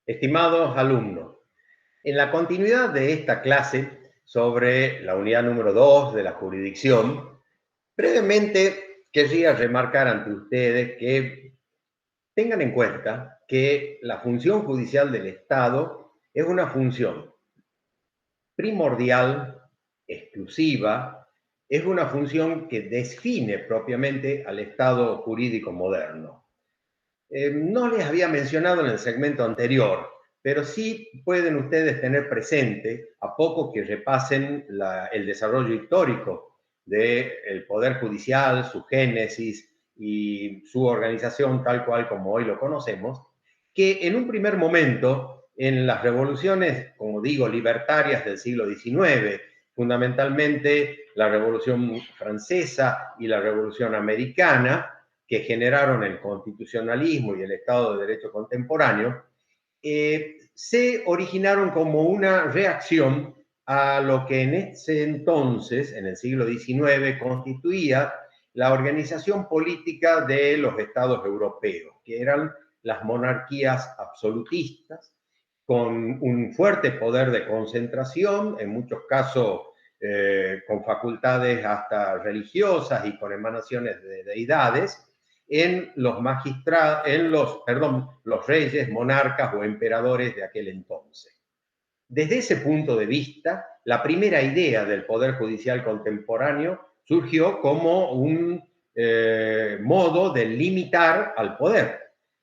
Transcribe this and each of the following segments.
Estimados alumnos, en la continuidad de esta clase sobre la unidad número 2 de la jurisdicción, brevemente querría remarcar ante ustedes que tengan en cuenta que la función judicial del Estado es una función primordial, exclusiva, es una función que define propiamente al Estado jurídico moderno. No les había mencionado en el segmento anterior, pero sí pueden ustedes tener presente, a poco que repasen el desarrollo histórico del Poder Judicial, su génesis y su organización tal cual como hoy lo conocemos, que en un primer momento, en las revoluciones, como digo, libertarias del siglo XIX, fundamentalmente la Revolución Francesa y la Revolución Americana, que generaron el constitucionalismo y el Estado de Derecho contemporáneo, se originaron como una reacción a lo que en ese entonces, en el siglo XIX, constituía la organización política de los estados europeos, que eran las monarquías absolutistas, con un fuerte poder de concentración, en muchos casos con facultades hasta religiosas y con emanaciones de deidades, en los reyes, monarcas o emperadores de aquel entonces. Desde ese punto de vista, la primera idea del Poder Judicial contemporáneo surgió como un modo de limitar al poder,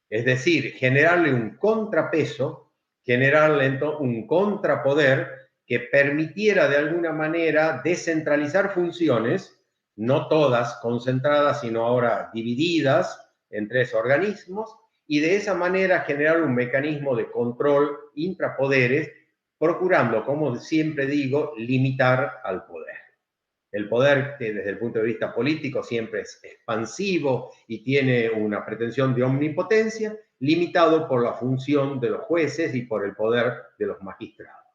es decir, generarle un contrapeso, generarle un contrapoder que permitiera de alguna manera descentralizar funciones, no todas concentradas, sino ahora divididas en tres organismos, y de esa manera generar un mecanismo de control intrapoderes, procurando, como siempre digo, limitar al poder. El poder, que desde el punto de vista político siempre es expansivo y tiene una pretensión de omnipotencia, limitado por la función de los jueces y por el poder de los magistrados.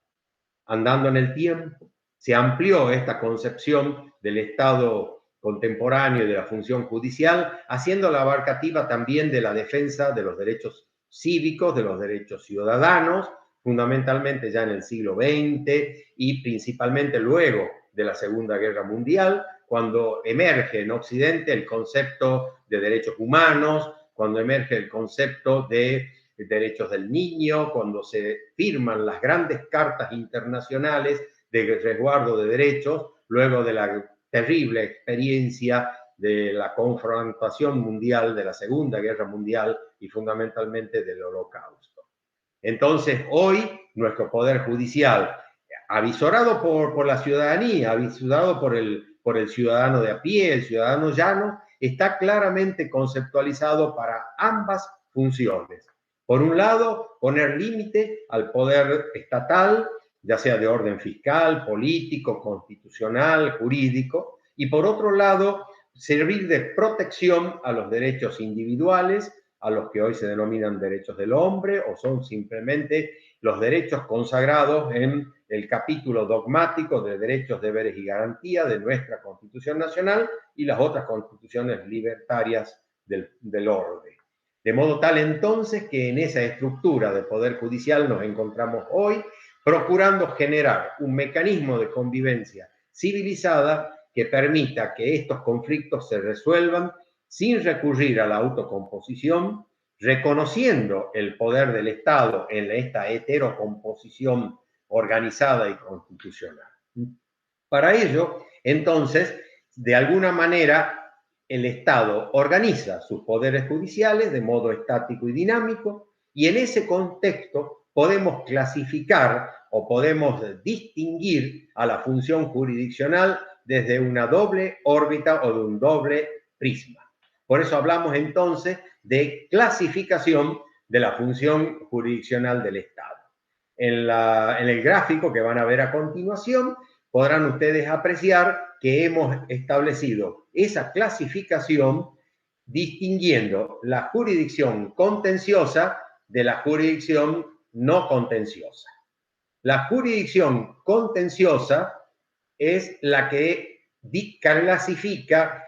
Andando en el tiempo, se amplió esta concepción del Estado contemporáneo y de la función judicial, haciéndola abarcativa también de la defensa de los derechos cívicos, de los derechos ciudadanos, fundamentalmente ya en el siglo XX y principalmente luego de la Segunda Guerra Mundial, cuando emerge en Occidente el concepto de derechos humanos, cuando emerge el concepto de derechos del niño, cuando se firman las grandes cartas internacionales de resguardo de derechos, luego de la terrible experiencia de la confrontación mundial, de la Segunda Guerra Mundial y fundamentalmente del Holocausto. Entonces, hoy nuestro Poder Judicial, avisorado por la ciudadanía, avisorado por el ciudadano de a pie, el ciudadano llano, está claramente conceptualizado para ambas funciones. Por un lado, poner límite al poder estatal, ya sea de orden fiscal, político, constitucional, jurídico, y por otro lado, servir de protección a los derechos individuales, a los que hoy se denominan derechos del hombre, o son simplemente los derechos consagrados en el capítulo dogmático de derechos, deberes y garantías de nuestra Constitución Nacional y las otras constituciones libertarias del orden. De modo tal entonces que en esa estructura del Poder Judicial nos encontramos hoy, procurando generar un mecanismo de convivencia civilizada que permita que estos conflictos se resuelvan sin recurrir a la autocomposición, reconociendo el poder del Estado en esta heterocomposición organizada y constitucional. Para ello, entonces, de alguna manera, el Estado organiza sus poderes judiciales de modo estático y dinámico, y en ese contexto podemos clasificar o podemos distinguir a la función jurisdiccional desde una doble órbita o de un doble prisma. Por eso hablamos entonces de clasificación de la función jurisdiccional del Estado. En el gráfico que van a ver a continuación, podrán ustedes apreciar que hemos establecido esa clasificación distinguiendo la jurisdicción contenciosa de la jurisdicción no contenciosa. La jurisdicción contenciosa es la que clasifica,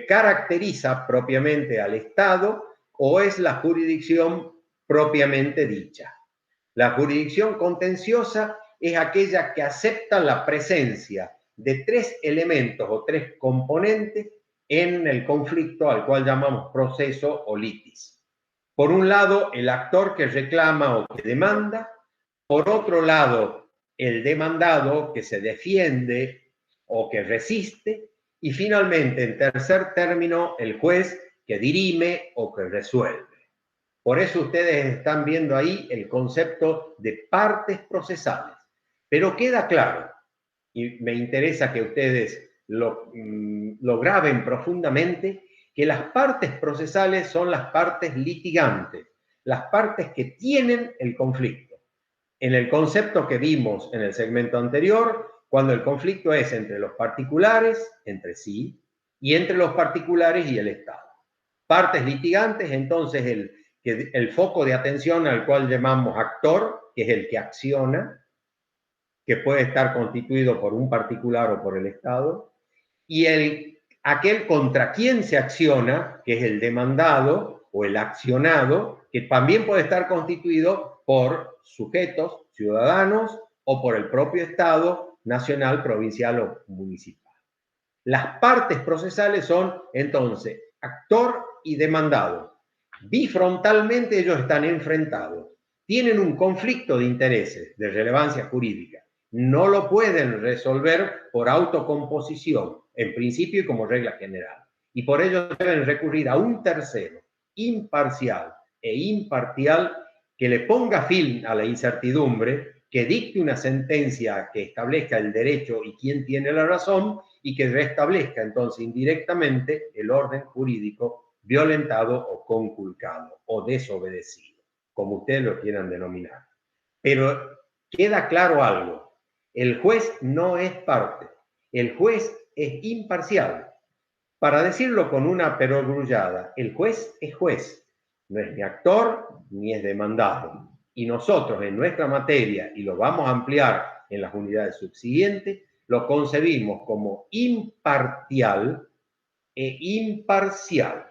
caracteriza propiamente al Estado o es la jurisdicción propiamente dicha. La jurisdicción contenciosa es aquella que acepta la presencia de tres elementos o tres componentes en el conflicto al cual llamamos proceso o litis. Por un lado, el actor que reclama o que demanda. Por otro lado, el demandado que se defiende o que resiste. Y finalmente, en tercer término, el juez que dirime o que resuelve. Por eso ustedes están viendo ahí el concepto de partes procesales. Pero queda claro, y me interesa que ustedes lo graben profundamente, que las partes procesales son las partes litigantes, las partes que tienen el conflicto. En el concepto que vimos en el segmento anterior, cuando el conflicto es entre los particulares, entre sí, y entre los particulares y el Estado. Partes litigantes, entonces el foco de atención al cual llamamos actor, que es el que acciona, que puede estar constituido por un particular o por el Estado, y aquel contra quien se acciona, que es el demandado o el accionado, que también puede estar constituido por sujetos, ciudadanos, o por el propio Estado nacional, provincial o municipal. Las partes procesales son, entonces, actor y demandado. Bifrontalmente ellos están enfrentados. Tienen un conflicto de intereses de relevancia jurídica. No lo pueden resolver por autocomposición, en principio y como regla general. Y por ello deben recurrir a un tercero, imparcial e imparcial, que le ponga fin a la incertidumbre, que dicte una sentencia que establezca el derecho y quién tiene la razón, y que restablezca entonces indirectamente el orden jurídico violentado o conculcado o desobedecido, como ustedes lo quieran denominar. Pero queda claro algo. El juez no es parte, el juez es imparcial. Para decirlo con una perogrullada, el juez es juez, no es ni actor ni es demandado. Y nosotros en nuestra materia, y lo vamos a ampliar en las unidades subsiguientes, lo concebimos como imparcial e imparcial.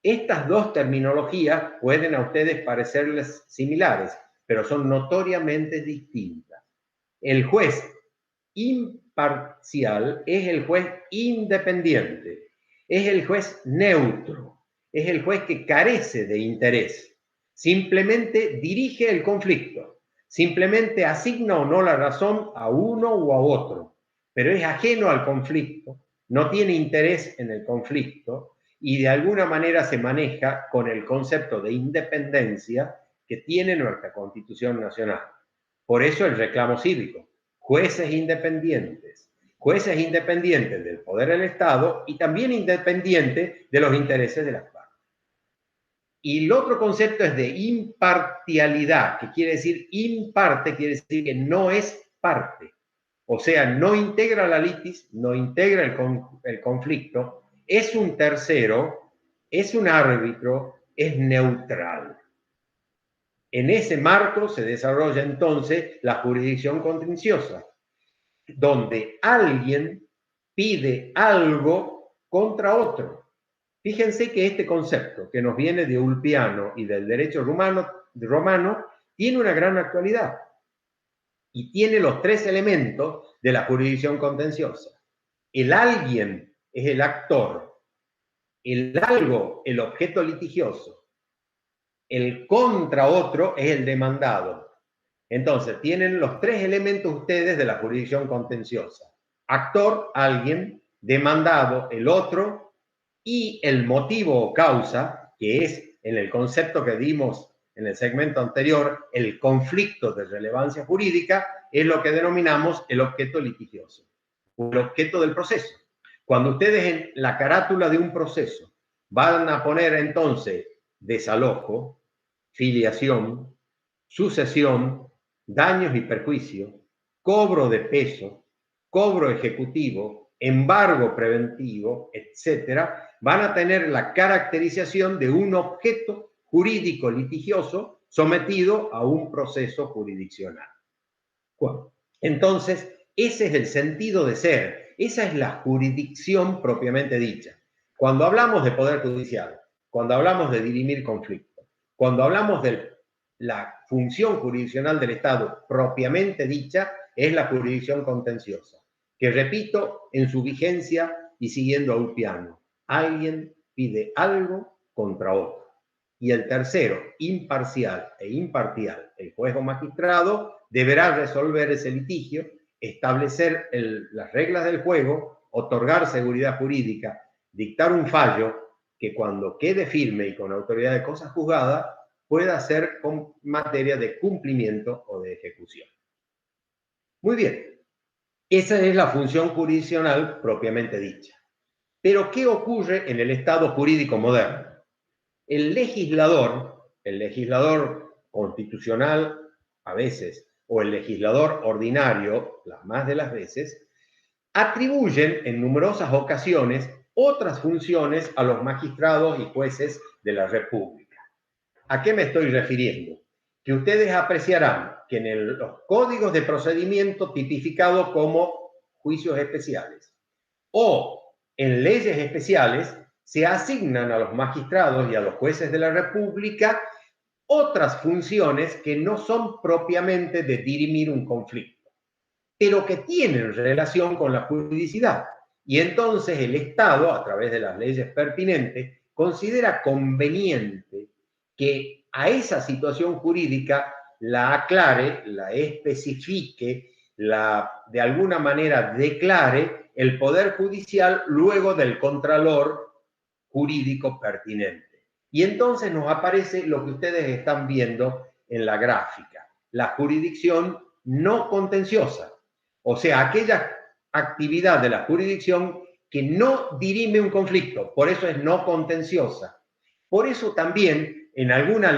Estas dos terminologías pueden a ustedes parecerles similares, pero son notoriamente distintas. El juez imparcial es el juez independiente, es el juez neutro, es el juez que carece de interés, simplemente dirige el conflicto, simplemente asigna o no la razón a uno o a otro, pero es ajeno al conflicto, no tiene interés en el conflicto y de alguna manera se maneja con el concepto de independencia que tiene nuestra Constitución Nacional. Por eso el reclamo cívico. Jueces independientes del poder del Estado y también independientes de los intereses de las partes. Y el otro concepto es de imparcialidad, que quiere decir imparte, quiere decir que no es parte. O sea, no integra la litis, no integra el conflicto, es un tercero, es un árbitro, es neutral. En ese marco se desarrolla entonces la jurisdicción contenciosa, donde alguien pide algo contra otro. Fíjense que este concepto, que nos viene de Ulpiano y del derecho romano, tiene una gran actualidad y tiene los tres elementos de la jurisdicción contenciosa. El alguien es el actor, el algo, el objeto litigioso, el contra otro es el demandado. Entonces, tienen los tres elementos ustedes de la jurisdicción contenciosa. Actor, alguien, demandado, el otro, y el motivo o causa, que es en el concepto que dimos en el segmento anterior, el conflicto de relevancia jurídica, es lo que denominamos el objeto litigioso, o el objeto del proceso. Cuando ustedes en la carátula de un proceso van a poner entonces desalojo, filiación, sucesión, daños y perjuicios, cobro de peso, cobro ejecutivo, embargo preventivo, etcétera, van a tener la caracterización de un objeto jurídico litigioso sometido a un proceso jurisdiccional. Bueno, entonces, ese es el sentido de ser, esa es la jurisdicción propiamente dicha. Cuando hablamos de poder judicial, cuando hablamos de dirimir conflictos, cuando hablamos del la función jurisdiccional del Estado propiamente dicha es la jurisdicción contenciosa, que repito, en su vigencia y siguiendo a Ulpiano, alguien pide algo contra otro. Y el tercero, imparcial e imparcial, el juez o magistrado deberá resolver ese litigio, establecer las reglas del juego, otorgar seguridad jurídica, dictar un fallo que cuando quede firme y con autoridad de cosa juzgada pueda ser con materia de cumplimiento o de ejecución. Muy bien, esa es la función jurisdiccional propiamente dicha. Pero ¿qué ocurre en el Estado jurídico moderno? El legislador constitucional a veces, o el legislador ordinario, las más de las veces, atribuyen en numerosas ocasiones otras funciones a los magistrados y jueces de la República. ¿A qué me estoy refiriendo? Que ustedes apreciarán que en los códigos de procedimiento tipificados como juicios especiales o en leyes especiales se asignan a los magistrados y a los jueces de la República otras funciones que no son propiamente de dirimir un conflicto, pero que tienen relación con la juridicidad. Y entonces el Estado, a través de las leyes pertinentes, considera conveniente que a esa situación jurídica la aclare, la especifique, de alguna manera declare el Poder Judicial luego del contralor jurídico pertinente. Y entonces nos aparece lo que ustedes están viendo en la gráfica, la jurisdicción no contenciosa, o sea, aquella actividad de la jurisdicción que no dirime un conflicto, por eso es no contenciosa. Por eso también en alguna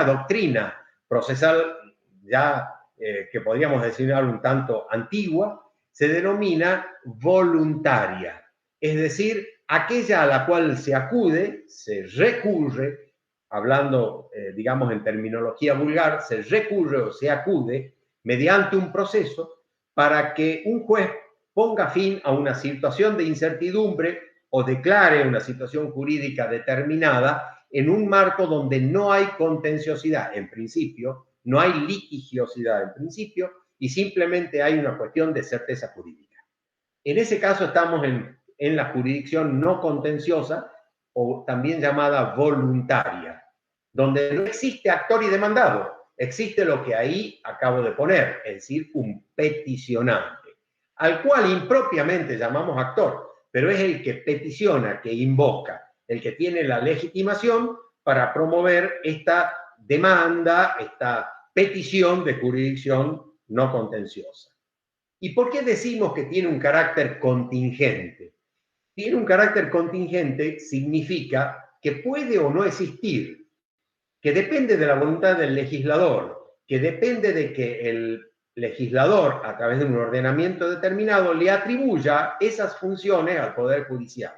doctrina procesal ya que podríamos designar un tanto antigua, se denomina voluntaria, es decir, aquella a la cual se acude, se recurre, hablando, digamos, en terminología vulgar, se recurre o se acude mediante un proceso para que un juez ponga fin a una situación de incertidumbre o declare una situación jurídica determinada en un marco donde no hay contenciosidad, en principio, no hay litigiosidad, en principio, y simplemente hay una cuestión de certeza jurídica. En ese caso estamos en la jurisdicción no contenciosa, o también llamada voluntaria, donde no existe actor y demandado, existe lo que ahí acabo de poner, es decir, un peticionante, al cual impropiamente llamamos actor, pero es el que peticiona, que invoca, el que tiene la legitimación para promover esta demanda, esta petición de jurisdicción no contenciosa. ¿Y por qué decimos que tiene un carácter contingente? Tiene un carácter contingente significa que puede o no existir, que depende de la voluntad del legislador, que depende de que el legislador, a través de un ordenamiento determinado, le atribuya esas funciones al Poder Judicial.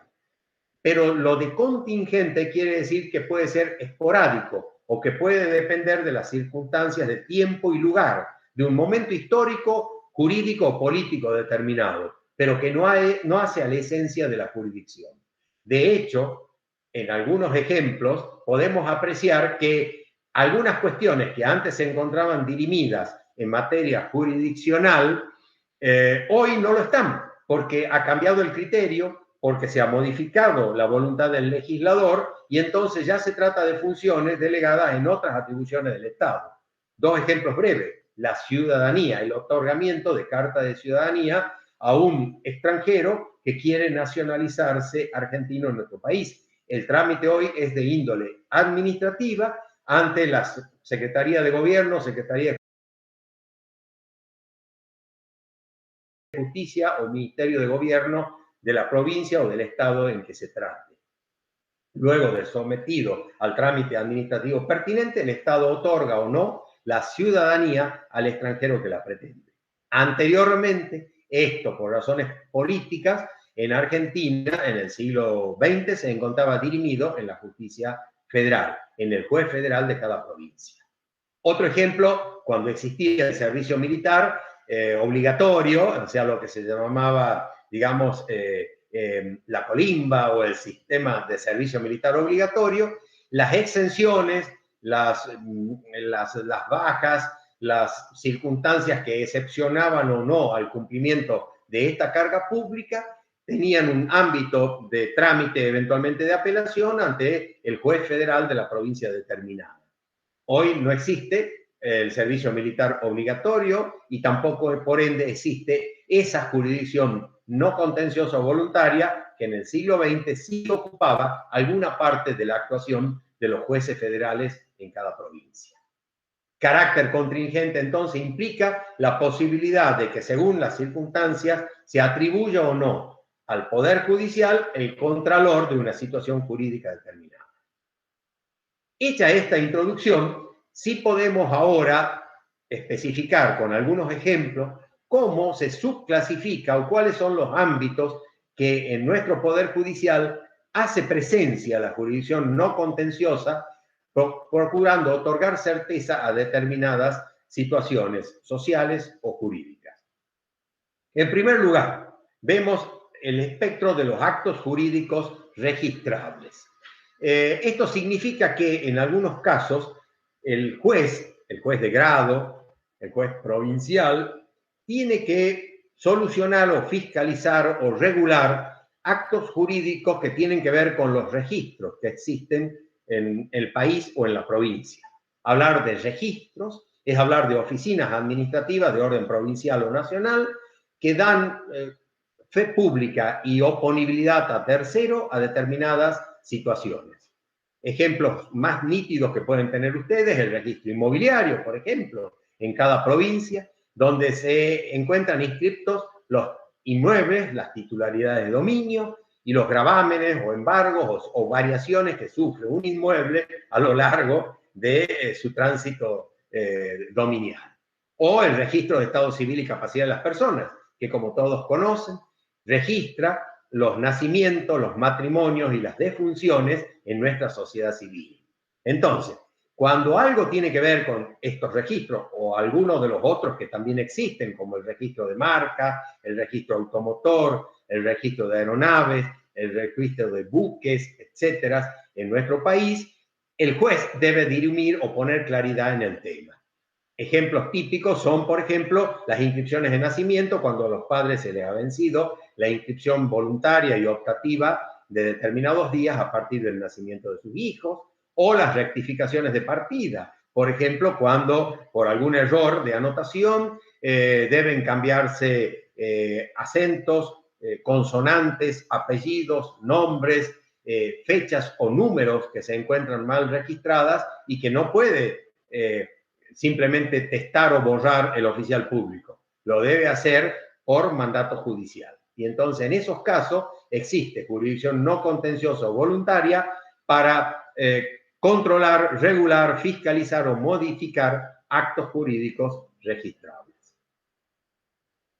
Pero lo de contingente quiere decir que puede ser esporádico o que puede depender de las circunstancias de tiempo y lugar, de un momento histórico, jurídico o político determinado, pero que no hace a la esencia de la jurisdicción. De hecho, en algunos ejemplos podemos apreciar que algunas cuestiones que antes se encontraban dirimidas en materia jurisdiccional, hoy no lo están, porque ha cambiado el criterio, porque se ha modificado la voluntad del legislador y entonces ya se trata de funciones delegadas en otras atribuciones del Estado. Dos ejemplos breves: la ciudadanía, el otorgamiento de carta de ciudadanía a un extranjero que quiere nacionalizarse argentino en nuestro país. El trámite hoy es de índole administrativa ante la Secretaría de Gobierno, Secretaría de Justicia o Ministerio de Gobierno de la provincia o del estado en que se trate. Luego de sometido al trámite administrativo pertinente, el Estado otorga o no la ciudadanía al extranjero que la pretende. Anteriormente, esto por razones políticas, en Argentina, en el siglo XX, se encontraba dirimido en la justicia federal, en el juez federal de cada provincia. Otro ejemplo, cuando existía el servicio militar obligatorio, o sea, lo que se llamaba, digamos, la colimba o el sistema de servicio militar obligatorio, las exenciones, las bajas, las circunstancias que excepcionaban o no al cumplimiento de esta carga pública, tenían un ámbito de trámite eventualmente de apelación ante el juez federal de la provincia determinada. Hoy no existe el servicio militar obligatorio y tampoco, por ende, existe esa jurisdicción no contenciosa o voluntaria que en el siglo XX sí ocupaba alguna parte de la actuación de los jueces federales en cada provincia. Carácter contingente, entonces, implica la posibilidad de que, según las circunstancias, se atribuya o no al Poder Judicial el contralor de una situación jurídica determinada. Hecha esta introducción, sí podemos ahora especificar con algunos ejemplos cómo se subclasifica o cuáles son los ámbitos que en nuestro Poder Judicial hace presencia la jurisdicción no contenciosa, procurando otorgar certeza a determinadas situaciones sociales o jurídicas. En primer lugar, vemos el espectro de los actos jurídicos registrables. Esto significa que en algunos casos el juez de grado, el juez provincial, tiene que solucionar o fiscalizar o regular actos jurídicos que tienen que ver con los registros que existen en el país o en la provincia. Hablar de registros es hablar de oficinas administrativas de orden provincial o nacional que dan fe pública y oponibilidad a tercero a determinadas situaciones. Ejemplos más nítidos que pueden tener ustedes, el registro inmobiliario, por ejemplo, en cada provincia, donde se encuentran inscriptos los inmuebles, las titularidades de dominio y los gravámenes o embargos o variaciones que sufre un inmueble a lo largo de su tránsito dominial. O el registro de estado civil y capacidad de las personas, que como todos conocen, registra los nacimientos, los matrimonios y las defunciones en nuestra sociedad civil. Entonces, cuando algo tiene que ver con estos registros o algunos de los otros que también existen, como el registro de marca, el registro automotor, el registro de aeronaves, el registro de buques, etcétera, en nuestro país, el juez debe dirimir o poner claridad en el tema. Ejemplos típicos son, por ejemplo, las inscripciones de nacimiento cuando a los padres se les ha vencido la inscripción voluntaria y optativa de determinados días a partir del nacimiento de sus hijos, o las rectificaciones de partida, por ejemplo, cuando por algún error de anotación deben cambiarse acentos, consonantes, apellidos, nombres, fechas o números que se encuentran mal registradas y que no puede simplemente testar o borrar el oficial público. Lo debe hacer por mandato judicial. Y entonces, en esos casos, existe jurisdicción no contenciosa o voluntaria para controlar, regular, fiscalizar o modificar actos jurídicos registrables.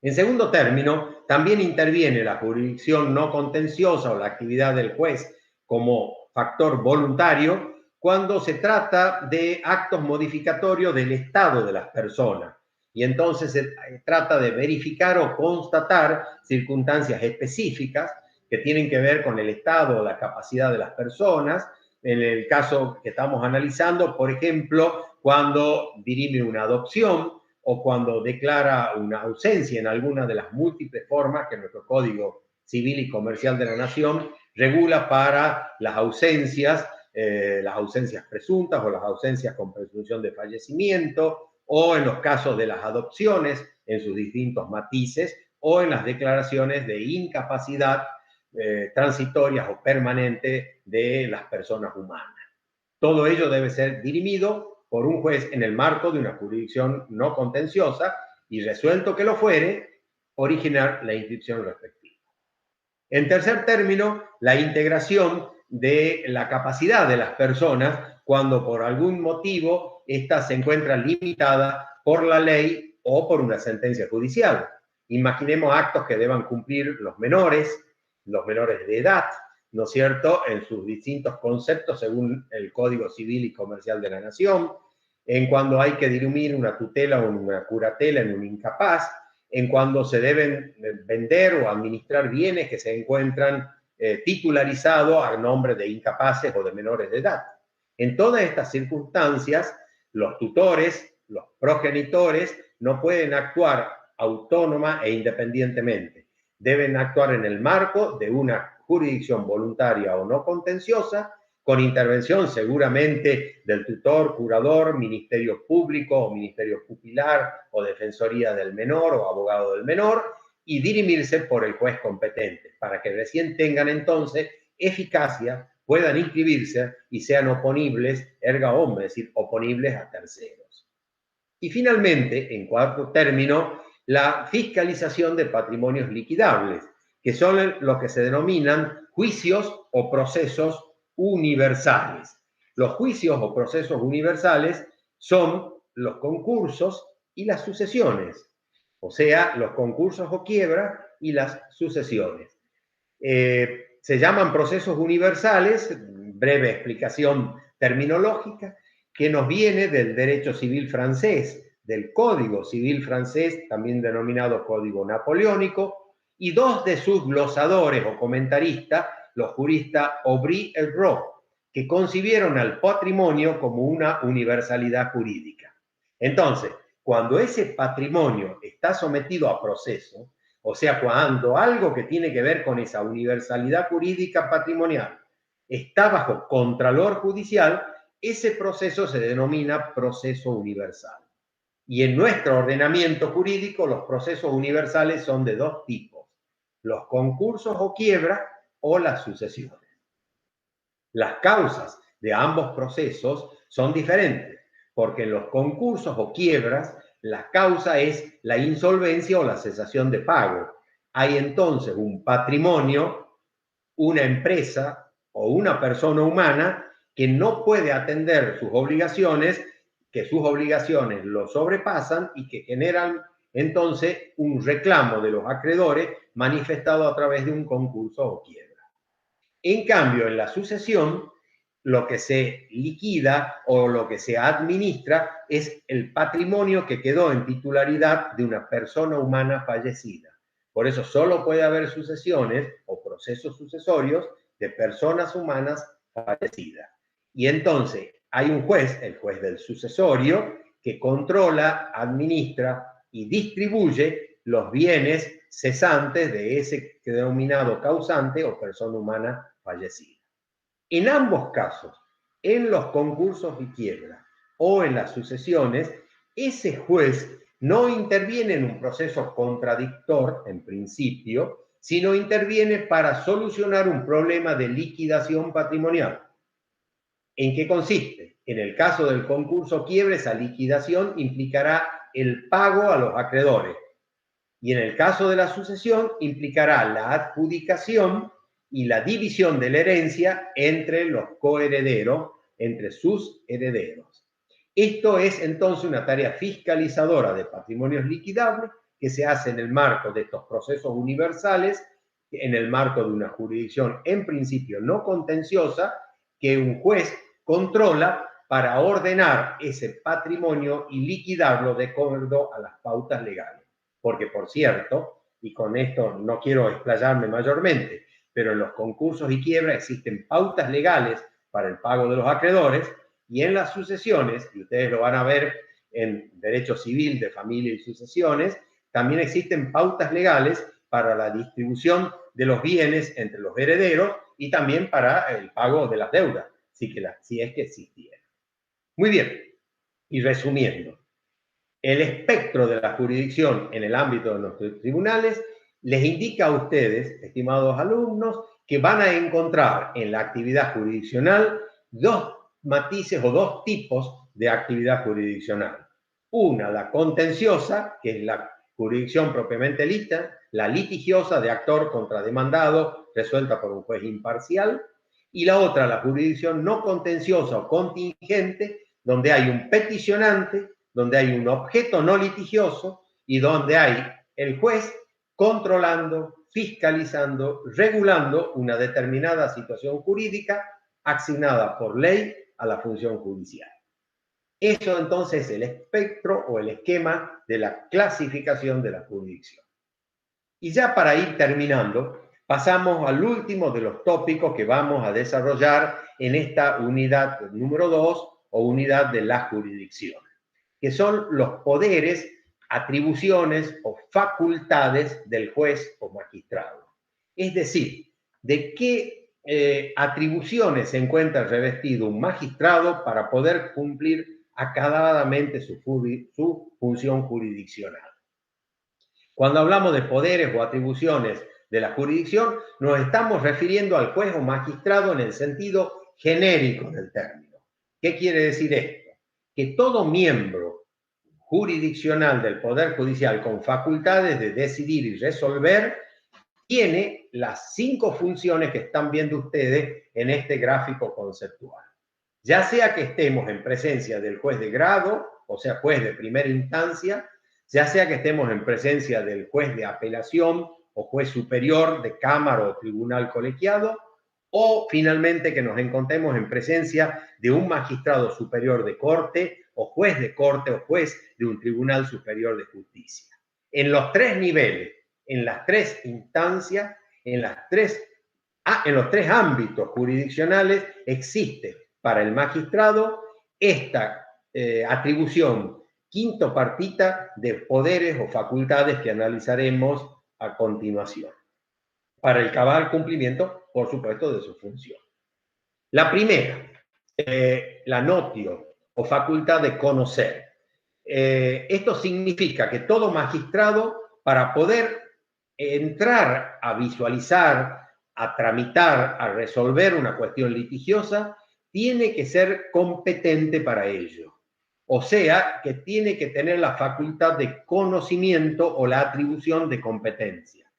En segundo término, también interviene la jurisdicción no contenciosa o la actividad del juez como factor voluntario cuando se trata de actos modificatorios del estado de las personas. Y entonces se trata de verificar o constatar circunstancias específicas que tienen que ver con el estado o la capacidad de las personas. En el caso que estamos analizando, por ejemplo, cuando dirime una adopción o cuando declara una ausencia en alguna de las múltiples formas que nuestro Código Civil y Comercial de la Nación regula para las ausencias presuntas o las ausencias con presunción de fallecimiento, o en los casos de las adopciones en sus distintos matices, o en las declaraciones de incapacidad transitorias o permanente de las personas humanas. Todo ello debe ser dirimido por un juez en el marco de una jurisdicción no contenciosa y, resuelto que lo fuere, originar la inscripción respectiva. En tercer término, la integración de la capacidad de las personas cuando por algún motivo ésta se encuentra limitada por la ley o por una sentencia judicial. Imaginemos actos que deban cumplir los menores de edad, ¿no es cierto?, en sus distintos conceptos según el Código Civil y Comercial de la Nación, en cuando hay que dirimir una tutela o una curatela en un incapaz, en cuando se deben vender o administrar bienes que se encuentran titularizados a nombre de incapaces o de menores de edad. En todas estas circunstancias, los tutores, los progenitores, no pueden actuar autónoma e independientemente. Deben actuar en el marco de una jurisdicción voluntaria o no contenciosa, con intervención seguramente del tutor, curador, ministerio público o ministerio pupilar o defensoría del menor o abogado del menor, y dirimirse por el juez competente, para que recién tengan entonces eficacia, puedan inscribirse y sean oponibles, erga omnes, es decir, oponibles a terceros. Y finalmente, en cuarto término, la fiscalización de patrimonios liquidables, que son los que se denominan juicios o procesos universales. Los juicios o procesos universales son los concursos y las sucesiones, o sea, los concursos o quiebras y las sucesiones. Se llaman procesos universales, breve explicación terminológica, que nos viene del derecho civil francés, del Código Civil francés, también denominado Código Napoleónico, y dos de sus glosadores o comentaristas, los juristas Aubry y Roth, que concibieron al patrimonio como una universalidad jurídica. Entonces, cuando ese patrimonio está sometido a proceso, o sea, cuando algo que tiene que ver con esa universalidad jurídica patrimonial está bajo contralor judicial, ese proceso se denomina proceso universal. Y en nuestro ordenamiento jurídico, los procesos universales son de dos tipos: los concursos o quiebras o las sucesiones. Las causas de ambos procesos son diferentes, porque en los concursos o quiebras, la causa es la insolvencia o la cesación de pago. Hay entonces un patrimonio, una empresa o una persona humana que no puede atender sus obligaciones, que sus obligaciones lo sobrepasan y que generan entonces un reclamo de los acreedores manifestado a través de un concurso o quiebra. En cambio, en la sucesión, lo que se liquida o lo que se administra es el patrimonio que quedó en titularidad de una persona humana fallecida. Por eso solo puede haber sucesiones o procesos sucesorios de personas humanas fallecidas. Y entonces hay un juez, el juez del sucesorio, que controla, administra y distribuye los bienes cesantes de ese denominado causante o persona humana fallecida. En ambos casos, en los concursos y quiebra o en las sucesiones, ese juez no interviene en un proceso contradictor, en principio, sino interviene para solucionar un problema de liquidación patrimonial. ¿En qué consiste? En el caso del concurso quiebra, esa liquidación implicará el pago a los acreedores. Y en el caso de la sucesión, implicará la adjudicación y la división de la herencia entre los coherederos, entre sus herederos. Esto es entonces una tarea fiscalizadora de patrimonios liquidables que se hace en el marco de estos procesos universales, en el marco de una jurisdicción en principio no contenciosa, que un juez controla para ordenar ese patrimonio y liquidarlo de acuerdo a las pautas legales. Porque, por cierto, y con esto no quiero explayarme mayormente, pero en los concursos y quiebras existen pautas legales para el pago de los acreedores, y en las sucesiones, y ustedes lo van a ver en derecho civil de familia y sucesiones, también existen pautas legales para la distribución de los bienes entre los herederos y también para el pago de las deudas, si es que existiera. Muy bien, y resumiendo, el espectro de la jurisdicción en el ámbito de nuestros tribunales les indica a ustedes, estimados alumnos, que van a encontrar en la actividad jurisdiccional dos matices o dos tipos de actividad jurisdiccional. Una, la contenciosa, que es la jurisdicción propiamente lista, la litigiosa de actor contra demandado, resuelta por un juez imparcial, y la otra, la jurisdicción no contenciosa o contingente, donde hay un peticionante, donde hay un objeto no litigioso y donde hay el juez controlando, fiscalizando, regulando una determinada situación jurídica asignada por ley a la función judicial. Eso entonces es el espectro o el esquema de la clasificación de la jurisdicción. Y ya para ir terminando, pasamos al último de los tópicos que vamos a desarrollar en esta unidad número 2 o unidad de la jurisdicción, que son los poderes, atribuciones o facultades del juez o magistrado. Es decir, de qué atribuciones se encuentra revestido un magistrado para poder cumplir acabadamente su función jurisdiccional. Cuando hablamos de poderes o atribuciones de la jurisdicción, nos estamos refiriendo al juez o magistrado en el sentido genérico del término. ¿Qué quiere decir esto? Que todo miembro jurisdiccional del Poder Judicial con facultades de decidir y resolver tiene las 5 funciones que están viendo ustedes en este gráfico conceptual. Ya sea que estemos en presencia del juez de grado, o sea, juez de primera instancia, ya sea que estemos en presencia del juez de apelación o juez superior de cámara o tribunal colegiado, o finalmente que nos encontremos en presencia de un magistrado superior de corte o juez de corte o juez de un tribunal superior de justicia. En los 3 niveles, en las 3 instancias, en los 3 ámbitos jurisdiccionales existe para el magistrado esta atribución quintopartita de poderes o facultades que analizaremos a continuación, para el cabal cumplimiento, por supuesto, de su función. La primera, la notio o facultad de conocer. Esto significa que todo magistrado, para poder entrar a visualizar, a tramitar, a resolver una cuestión litigiosa, tiene que ser competente para ello. O sea, que tiene que tener la facultad de conocimiento o la atribución de competencia.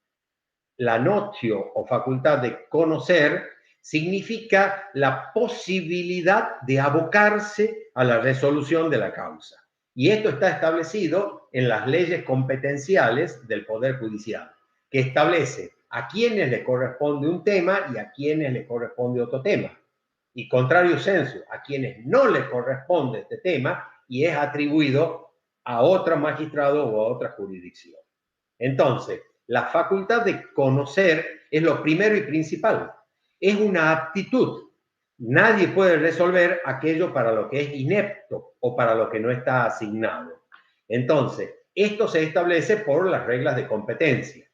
La notio o facultad de conocer significa la posibilidad de abocarse a la resolución de la causa. Y esto está establecido en las leyes competenciales del Poder Judicial, que establece a quienes le corresponde un tema y a quienes le corresponde otro tema. Y contrario sensu, a quienes no le corresponde este tema y es atribuido a otro magistrado o a otra jurisdicción. Entonces, la facultad de conocer es lo primero y principal. Es una aptitud. Nadie puede resolver aquello para lo que es inepto o para lo que no está asignado. Entonces, esto se establece por las reglas de competencia,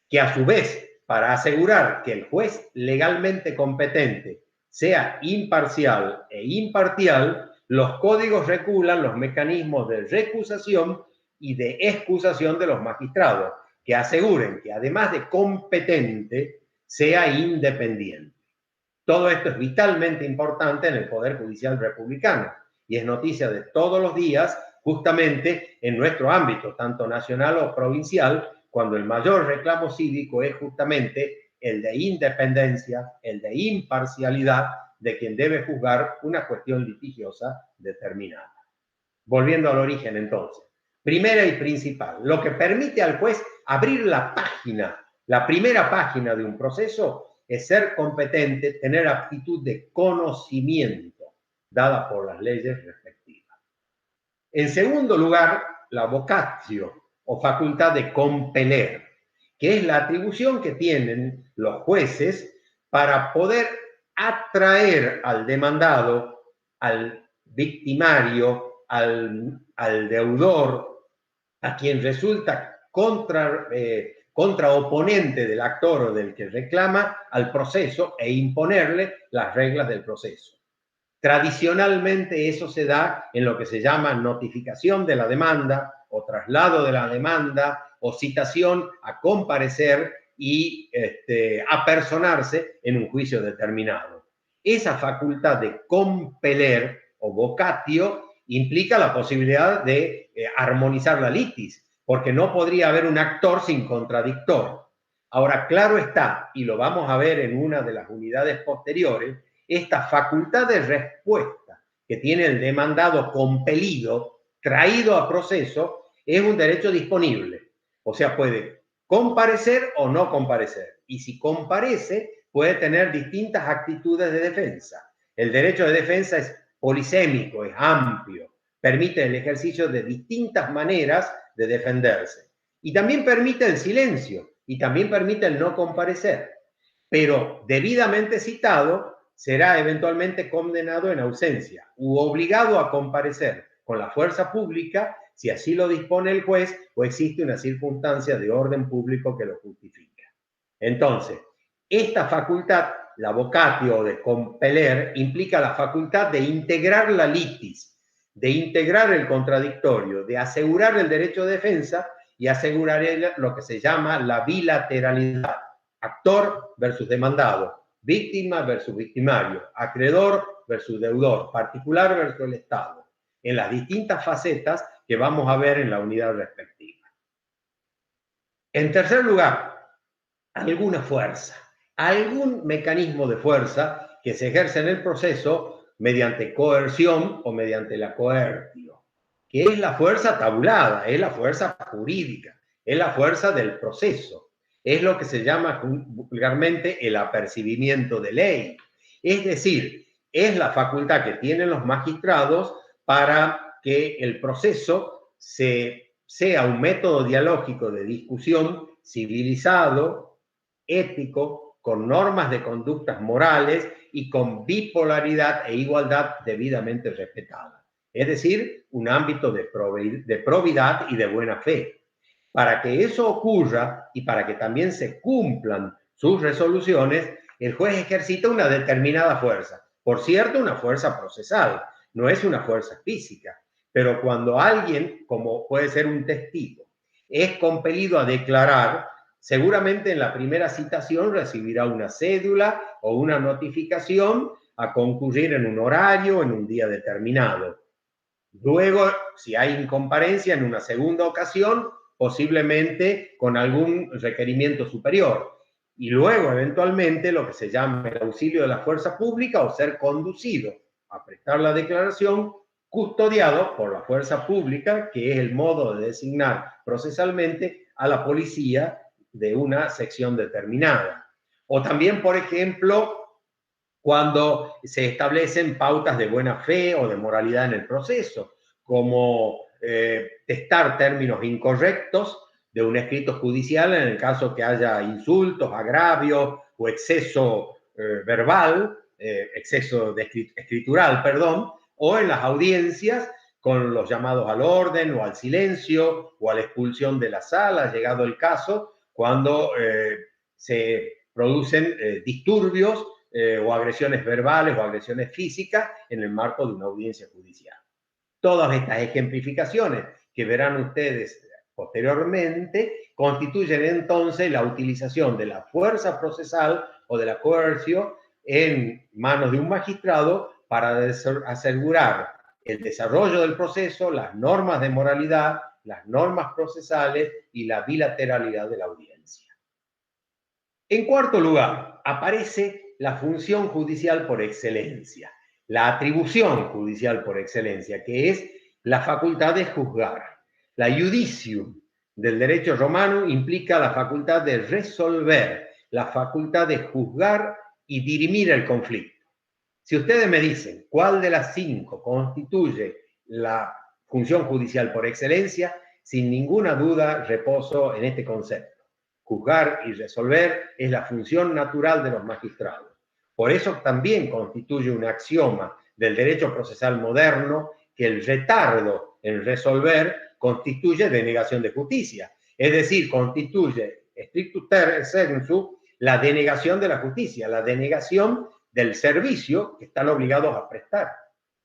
que a su vez, para asegurar que el juez legalmente competente sea imparcial e imparcial, los códigos regulan los mecanismos de recusación y de excusación de los magistrados, que aseguren que además de competente, sea independiente. Todo esto es vitalmente importante en el Poder Judicial republicano y es noticia de todos los días, justamente en nuestro ámbito, tanto nacional o provincial, cuando el mayor reclamo cívico es justamente el de independencia, el de imparcialidad de quien debe juzgar una cuestión litigiosa determinada. Volviendo al origen entonces. Primera y principal, lo que permite al juez abrir la página, la primera página de un proceso, es ser competente, tener aptitud de conocimiento dada por las leyes respectivas. En segundo lugar, la vocatio o facultad de compeler, que es la atribución que tienen los jueces para poder atraer al demandado, al victimario, al deudor, a quien resulta contraoponente del actor o del que reclama al proceso e imponerle las reglas del proceso. Tradicionalmente eso se da en lo que se llama notificación de la demanda o traslado de la demanda o citación a comparecer y apersonarse en un juicio determinado. Esa facultad de compeler o vocatio implica la posibilidad de armonizar la litis, porque no podría haber un actor sin contradictor. Ahora, claro está, y lo vamos a ver en una de las unidades posteriores, esta facultad de respuesta que tiene el demandado compelido, traído a proceso, es un derecho disponible. O sea, puede comparecer o no comparecer. Y si comparece, puede tener distintas actitudes de defensa. El derecho de defensa es polisémico, es amplio, permite el ejercicio de distintas maneras de defenderse. Y también permite el silencio, y también permite el no comparecer. pero debidamente citado será eventualmente condenado en ausencia u obligado a comparecer con la fuerza pública si así lo dispone el juez o existe una circunstancia de orden público que lo justifica. Entonces, esta facultad, la vocatio de compeler, implica la facultad de integrar la litis, de integrar el contradictorio, de asegurar el derecho de defensa y asegurar lo que se llama la bilateralidad. Actor versus demandado, víctima versus victimario, acreedor versus deudor, particular versus el Estado, en las distintas facetas que vamos a ver en la unidad respectiva. En tercer lugar, alguna fuerza, algún mecanismo de fuerza que se ejerce en el proceso mediante coerción o mediante la coertio, que es la fuerza tabulada, es la fuerza jurídica, es la fuerza del proceso, es lo que se llama vulgarmente el apercibimiento de ley. Es decir, es la facultad que tienen los magistrados para que el proceso sea un método dialógico de discusión civilizado, ético, con normas de conductas morales y con bipolaridad e igualdad debidamente respetada. Es decir, un ámbito de probidad y de buena fe. Para que eso ocurra y para que también se cumplan sus resoluciones, el juez ejercita una determinada fuerza. Por cierto, una fuerza procesal, no es una fuerza física. Pero cuando alguien, como puede ser un testigo, es compelido a declarar, seguramente en la primera citación recibirá una cédula o una notificación a concurrir en un horario, en un día determinado. Luego, si hay incomparencia en una segunda ocasión, posiblemente con algún requerimiento superior. Y luego, eventualmente, lo que se llama el auxilio de la fuerza pública o ser conducido a prestar la declaración, custodiado por la fuerza pública, que es el modo de designar procesalmente a la policía de una sección determinada. O también, por ejemplo, cuando se establecen pautas de buena fe o de moralidad en el proceso, como testar términos incorrectos de un escrito judicial en el caso que haya insultos, agravios o exceso verbal, exceso escritural, perdón, o en las audiencias con los llamados al orden o al silencio o a la expulsión de la sala, llegado el caso, cuando se producen disturbios o agresiones verbales o agresiones físicas en el marco de una audiencia judicial. Todas estas ejemplificaciones que verán ustedes posteriormente constituyen entonces la utilización de la fuerza procesal o de la coerción en manos de un magistrado para asegurar el desarrollo del proceso, las normas de moralidad, las normas procesales y la bilateralidad de la audiencia. En cuarto lugar, aparece la función judicial por excelencia, la atribución judicial por excelencia, que es la facultad de juzgar. La judicium del derecho romano implica la facultad de resolver, la facultad de juzgar y dirimir el conflicto. Si ustedes me dicen cuál de las 5 constituye la función judicial por excelencia, sin ninguna duda reposo en este concepto. Juzgar y resolver es la función natural de los magistrados. Por eso también constituye un axioma del derecho procesal moderno que el retardo en resolver constituye denegación de justicia. Es decir, constituye, stricto sensu, la denegación de la justicia, la denegación del servicio que están obligados a prestar.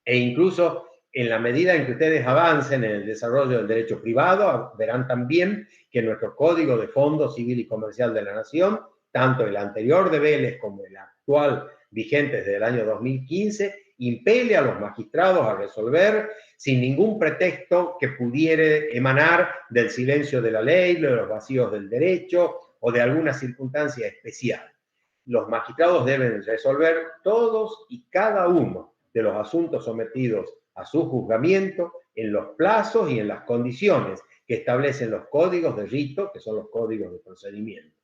E incluso en la medida en que ustedes avancen en el desarrollo del derecho privado, verán también que nuestro Código de Fondo Civil y Comercial de la Nación, tanto el anterior de Vélez como el actual vigente desde el año 2015, impele a los magistrados a resolver sin ningún pretexto que pudiera emanar del silencio de la ley, de los vacíos del derecho o de alguna circunstancia especial. Los magistrados deben resolver todos y cada uno de los asuntos sometidos a su juzgamiento en los plazos y en las condiciones que establecen los códigos de rito, que son los códigos de procedimiento.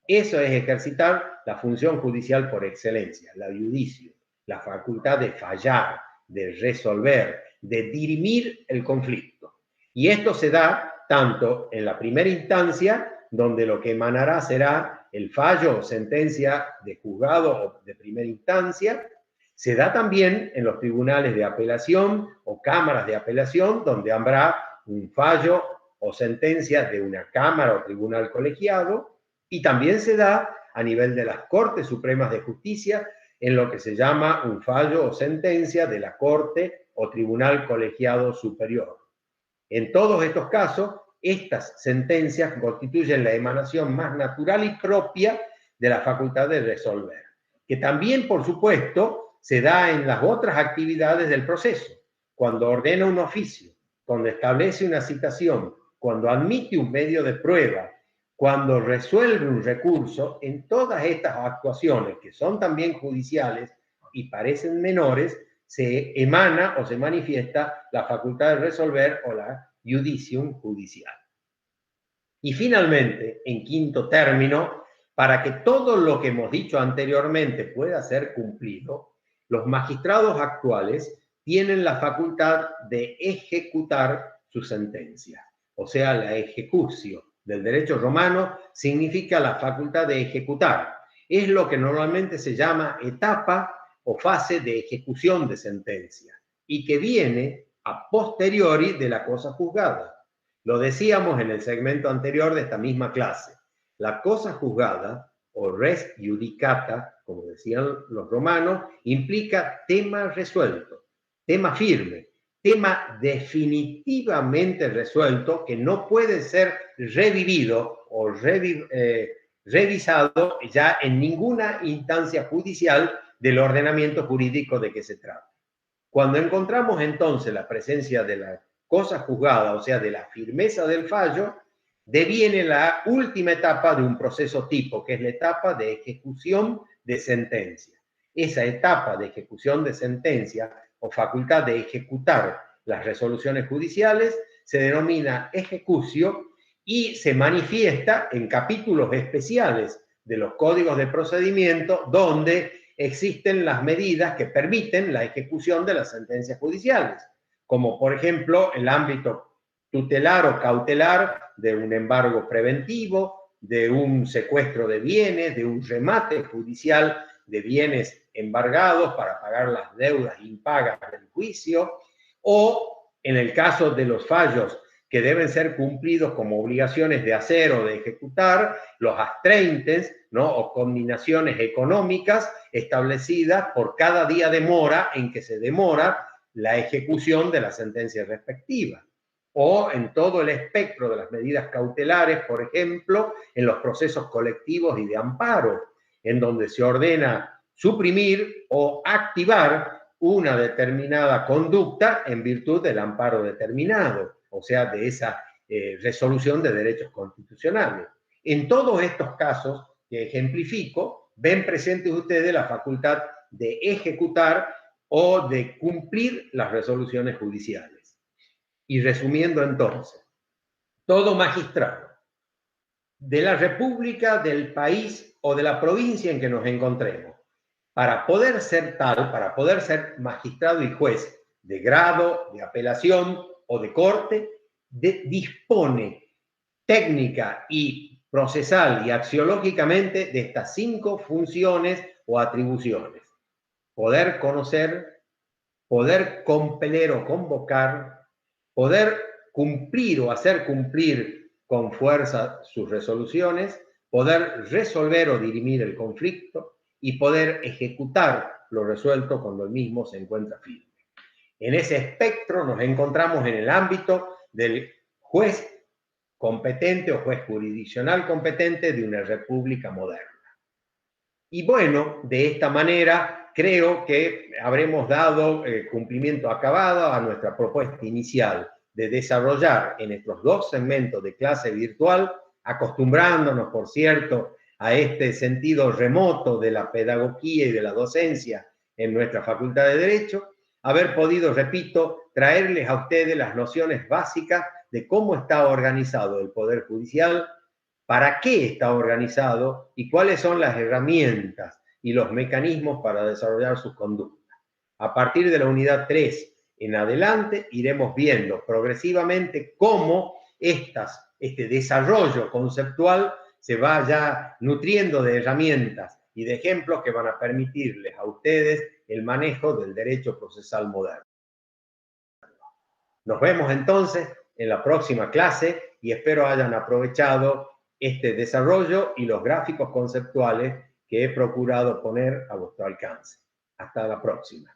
Eso es ejercitar la función judicial por excelencia, la iudicio, la facultad de fallar, de resolver, de dirimir el conflicto. Y esto se da tanto en la primera instancia, donde lo que emanará será el fallo o sentencia de juzgado o de primera instancia, se da también en los tribunales de apelación o cámaras de apelación, donde habrá un fallo o sentencia de una cámara o tribunal colegiado, y también se da a nivel de las Cortes Supremas de Justicia, en lo que se llama un fallo o sentencia de la Corte o Tribunal Colegiado Superior. En todos estos casos, estas sentencias constituyen la emanación más natural y propia de la facultad de resolver, que también, por supuesto, se da en las otras actividades del proceso, cuando ordena un oficio, cuando establece una citación, cuando admite un medio de prueba, cuando resuelve un recurso. En todas estas actuaciones, que son también judiciales y parecen menores, se emana o se manifiesta la facultad de resolver o la judicium judicial. Y finalmente, en quinto término, para que todo lo que hemos dicho anteriormente pueda ser cumplido, los magistrados actuales tienen la facultad de ejecutar su sentencia. O sea, la ejecutio del derecho romano significa la facultad de ejecutar. Es lo que normalmente se llama etapa o fase de ejecución de sentencia, y que viene a posteriori de la cosa juzgada. Lo decíamos en el segmento anterior de esta misma clase. La cosa juzgada, o res judicata, como decían los romanos, implica tema resuelto, tema firme, tema definitivamente resuelto, que no puede ser revivido o revisado ya en ninguna instancia judicial del ordenamiento jurídico de que se trata. Cuando encontramos entonces la presencia de la cosa juzgada, o sea, de la firmeza del fallo, deviene la última etapa de un proceso tipo, que es la etapa de ejecución de sentencia. Esa etapa de ejecución de sentencia o facultad de ejecutar las resoluciones judiciales se denomina ejecutio y se manifiesta en capítulos especiales de los códigos de procedimiento, donde existen las medidas que permiten la ejecución de las sentencias judiciales, como por ejemplo el ámbito tutelar o cautelar de un embargo preventivo, de un secuestro de bienes, de un remate judicial de bienes embargados para pagar las deudas impagas del juicio, o en el caso de los fallos que deben ser cumplidos como obligaciones de hacer o de ejecutar, los astreintes, ¿no?, o conminaciones económicas establecidas por cada día de mora en que se demora la ejecución de la sentencia respectiva. O en todo el espectro de las medidas cautelares, por ejemplo, en los procesos colectivos y de amparo, en donde se ordena suprimir o activar una determinada conducta en virtud del amparo determinado, o sea, de esa resolución de derechos constitucionales. En todos estos casos que ejemplifico, ven presentes ustedes la facultad de ejecutar o de cumplir las resoluciones judiciales. Y resumiendo entonces, todo magistrado de la República, del país o de la provincia en que nos encontremos, para poder ser tal, para poder ser magistrado y juez de grado, de apelación o de corte, dispone técnica y procesal y axiológicamente de estas 5 funciones o atribuciones: poder conocer, poder compeler o convocar, poder cumplir o hacer cumplir con fuerza sus resoluciones, poder resolver o dirimir el conflicto y poder ejecutar lo resuelto cuando el mismo se encuentra firme. En ese espectro nos encontramos en el ámbito del juez competente o juez jurisdiccional competente de una república moderna. Y bueno, de esta manera creo que habremos dado cumplimiento acabado a nuestra propuesta inicial de desarrollar en estos 2 segmentos de clase virtual, acostumbrándonos, por cierto, a este sentido remoto de la pedagogía y de la docencia en nuestra Facultad de Derecho, haber podido, repito, traerles a ustedes las nociones básicas de cómo está organizado el Poder Judicial, para qué está organizado y cuáles son las herramientas y los mecanismos para desarrollar sus conductas. A partir de la unidad 3 en adelante iremos viendo progresivamente cómo este desarrollo conceptual se vaya nutriendo de herramientas y de ejemplos que van a permitirles a ustedes el manejo del derecho procesal moderno. Nos vemos entonces en la próxima clase y espero hayan aprovechado este desarrollo y los gráficos conceptuales que he procurado poner a vuestro alcance. Hasta la próxima.